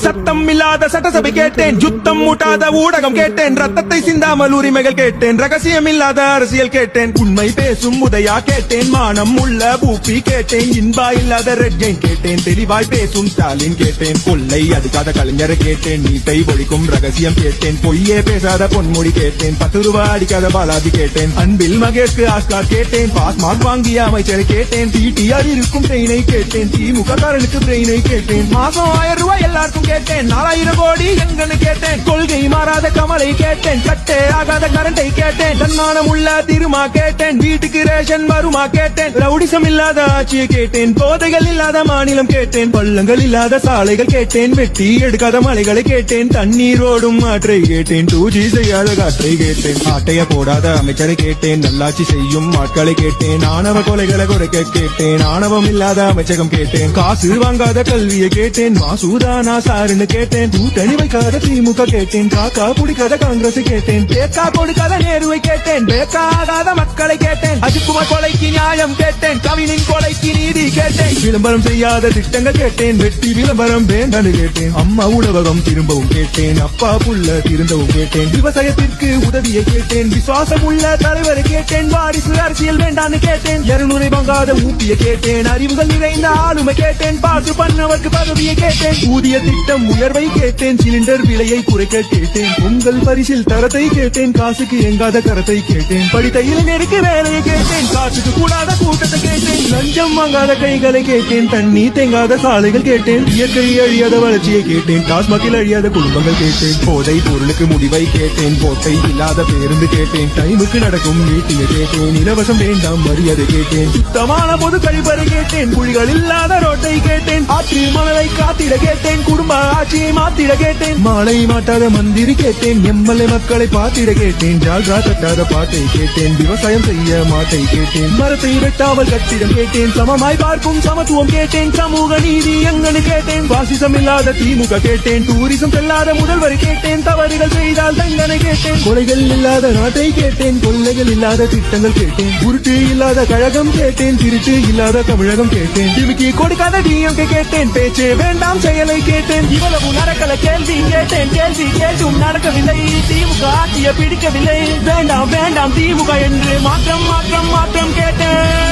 சத்தம் இல்லாத சட்டசபை கேட்டேன், யுத்தம் மூட்டாத ஊடகம் கேட்டேன், ரத்தத்தை சிந்தாமல் உரிமைகள் கேட்டேன், ரகசியம் இல்லாத அரசியல் கேட்டேன், உண்மை பேசும் உதயா கேட்டேன், மானம் உள்ள பூப்பி கேட்டேன், இன்பா இல்லாத ரெட் ஜெயின் கேட்டேன், தெளிவாய் பேசும் ஸ்டாலின் கேட்டேன், கொள்ளை அடிக்காத கலைஞரை கேட்டேன், நீட்டை ஒழிக்கும் ரகசியம் கேட்டேன், பொய்யே பேசாத பொன்மொழி கேட்டேன், 10 ரூபாய் அடிக்காத பாலாஜி கேட்டேன், அன்பில் மகேஷ்க்கு ஆஸ்கார் கேட்டேன், பாஸ்மார்க் வாங்கிய அமைச்சரை கேட்டேன், டிடிஆர் இருக்கும் ட்ரெயினை கேட்டேன், திமுக காரனுக்கு பிரெயினை கேட்டேன், மாசம் 1000 ரூபாய் எல்லாருக்கும் கேட்டேன், 4000 கோடி எங்கன்னு கேட்டேன், கொள்கை மாறாத கமலை கேட்டேன், கட்டே ஆகாத கரண்டை கேட்டேன், தன்மானம் உள்ள திருமா கேட்டேன், வீட்டுக்கு ரேஷன் வருமா கேட்டேன், ரவுடிசம் இல்லாத ஆட்சியை கேட்டேன், போதைகள் இல்லாத மாநிலம் கேட்டேன், பள்ளங்கள் இல்லாத சாலைகள் கேட்டேன், வெட்டி எடுக்காத மலைகளை கேட்டேன், தண்ணீர் ஓடும் ஆற்றை கேட்டேன், 2G செய்யாத காற்றை கேட்டேன், ஆட்டைய போடாத அமைச்சரை கேட்டேன், நல்லாட்சி செய்யும் ஆட்களை கேட்டேன், ஆணவ கொலைகளை குறைக்க கேட்டேன், ஆணவம் இல்லாத அமைச்சகம் கேட்டேன், காசு வாங்காத கல்வியை கேட்டேன், மாசூதானா சாருன்னு கேட்டேன், கூட்டணி வைக்காத திமுக கேட்டேன், காக்கா பிடிக்காத காங்கிரஸ் கேட்டேன், பேக்கா கொடுக்காத நேருவை கேட்டேன், பேக்கா ஆகாத மக்களை கேட்டேன், அஜித்குமார் கொலைக்கு நியாயம் கேட்டேன், கவினின் கொலைக்கு நீதி கேட்டேன், விளம்பரம் செய்யாத திட்டங்கள் கேட்டேன், வெட்டி விளம்பரம் வேண்டான்னு கேட்டேன், அம்மா உணவகம் திரும்பவும் கேட்டேன், அப்பா புள்ள திருந்தவும் கேட்டேன், விவசாயத்திற்கு உதவியை கேட்டேன், விசுவாசம் உள்ள தலைவரை கேட்டேன், வாரிசு அரசியல் வேண்டான்னு கேட்டேன், 200 வாங்காத ஊப்பிய கேட்டேன், அறிவுகள் நிறைந்த ஆளுமை கேட்டேன், பாசு பண்ணவர்க்கு பதவியை கேட்டேன், ஊதிய திட்டம் உயர்வை கேட்டேன், சிலிண்டர் விலையை குறைக்க கேட்டேன், உங்கள் பரிசில் தரத்தை கேட்டேன், காசுக்கு எங்காத கரத்தை கேட்டேன், படித்த இளைஞருக்கு வேலையை கேட்டேன், காசுக்கு கூடாத கூட்டத்தை கேட்டேன், லஞ்சம் வாங்காத கைகளை கேட்டேன், தண்ணி தேங்காத சாலைகள் கேட்டேன், இயற்கை அழியாத வளர்ச்சியை கேட்டேன், டாஸ்மாகில் அழியாத குடும்பங்கள் கேட்டேன், போதை பொருளுக்கு முடிவை கேட்டேன், போட்டை இல்லாத பேருந்து கேட்டேன், டைமுக்கு நடக்கும் மீட்டியை கேட்டேன், இலவசம் வேண்டாம் மரியாதை கேட்டேன், சுத்தமான பொது கழிப்பறை கேட்டேன், குழிகள் இல்லாத ரோட்டை கேட்டேன், ஆற்று மணலை காத்திட கேட்டேன், குடும்ப ஆட்சியை மாத்திட கேட்டேன், மாலை மாட்டாத மந்திரி கேட்டேன், எம்எல்ஏ மக்களை பார்த்திட கேட்டேன், ஜால்ரா தட்டாத பாட்டை கேட்டேன், விவசாயம் செய்ய மாட்டை கேட்டேன், மரத்தை வெட்டாமல் கட்டிடம் கேட்டேன், சமமாய் பார்க்கும் சமத்துவம் கேட்டேன், சமூக நீதி எங்கன்னு கேட்டேன், வாசிசம் இல்லாத திமுக கேட்டேன், டூரிசம் செல்லாத முதல்வர் கேட்டேன், தவறுகள் செய்தால் தண்டனை கேட்டேன், கொலைகள் இல்லாத நாட்டை கேட்டேன், கொள்ளைகள் இல்லாத திட்டங்கள் கேட்டேன், உருட்டு இல்லாத கழகம் கேட்டேன், திருட்டு இல்லாத தமிழகம் கேட்டேன், டிமிக்கி கொடுக்காத டிஎம்கே கேட்டேன், பேச்சே வேண்டாம் செயலை கேட்டேன், இவ்வளவு நடக்கல கேள்வி கேட்டேன், கேள்வி கேட்டும் நடக்கவில்லை, திமுக ஆட்சியை பிடிக்கவில்லை, வேண்டாம் வேண்டாம் திமுக என்று மாற்றம் மாற்றம் மாற்றம் கேட்டேன்.